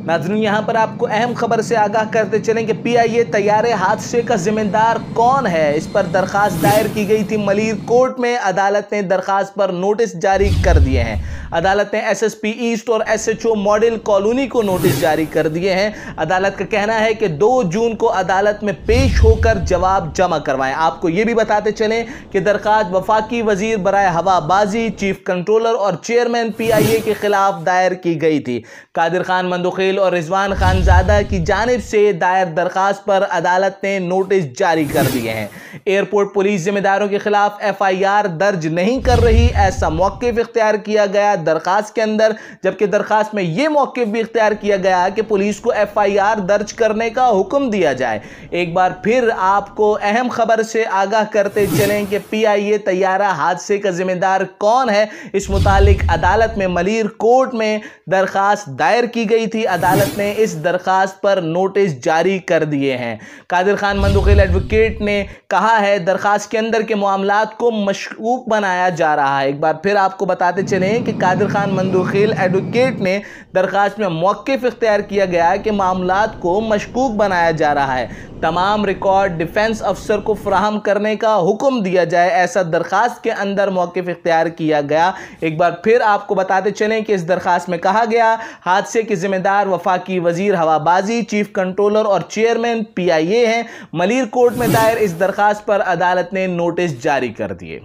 नाज़रीन, यहाँ पर आपको अहम खबर से आगाह करते चलें कि PIA तैयारे हादसे का जिम्मेदार कौन है, इस पर दरख्वास्त दायर की गई थी मलीर कोर्ट में। अदालत ने दरख्वास्त पर नोटिस जारी कर दिए हैं। अदालत ने SSP ईस्ट और SHO मॉडल कॉलोनी को नोटिस जारी कर दिए हैं। अदालत का कहना है कि 2 जून को अदालत में पेश होकर जवाब जमा करवाएं। आपको ये भी बताते चलें कि दरख्वास्त वफाकी वजीर वज़ीरहवाबाजी, चीफ कंट्रोलर और चेयरमैन PIA के खिलाफ दायर की गई थी। कादरखान, मन्दोखील और रज़वान खानज़ादा की जानिब से दायर दरख्वास्त पर अदालत ने नोटिस जारी कर दिए हैं। एयरपोर्ट पुलिस जिम्मेदारों के खिलाफ FIR दर्ज नहीं कर रही, ऐसा मौक़िफ़ इख्तियार किया गया दरख्वास्त के अंदर, जबकि दरख्वास्त में यह मौक़िफ़ भी इख्तियार किया गया कि पुलिस को FIR दर्ज करने का हुक्म दिया जाए। एक बार फिर आपको अहम खबर से आगाह करते चलें कि PIA तैयारा हादसे का जिम्मेदार कौन है, इस मुतालिक अदालत में मलीर कोर्ट में दरख्वास्त दायर की गई थी। अदालत ने इस दरख्वास्त पर नोटिस जारी कर दिए हैं। कादरखान मन्दोखील एडवोकेट ने कहा है दरख्वास्त के अंदर के मामलात को मशकूक बनाया जा रहा है। एक बार फिर आपको बताते चलें कि कादरखान मन्दोखील एडवोकेट ने दरख्वास्त में मौक़िफ़ इख्तियार किया गया कि मामलात को मशकूक बनाया जा रहा है, तमाम रिकॉर्ड डिफेंस अफसर को फराहम करने का हुक्म दिया जाए, ऐसा दरख्वास्त के अंदर मौक़िफ़ इख्तियार किया गया। एक बार फिर आपको बताते चलें कि इस दरख्वास्त में कहा गया हादसे के जिम्मेदार वफाकी वज़ीरहवाबाजी, चीफ कंट्रोलर और चेयरमैन PIA हैं। मलीर कोर्ट में दायर इस दरख्वास्त पर अदालत ने नोटिस जारी कर दिए।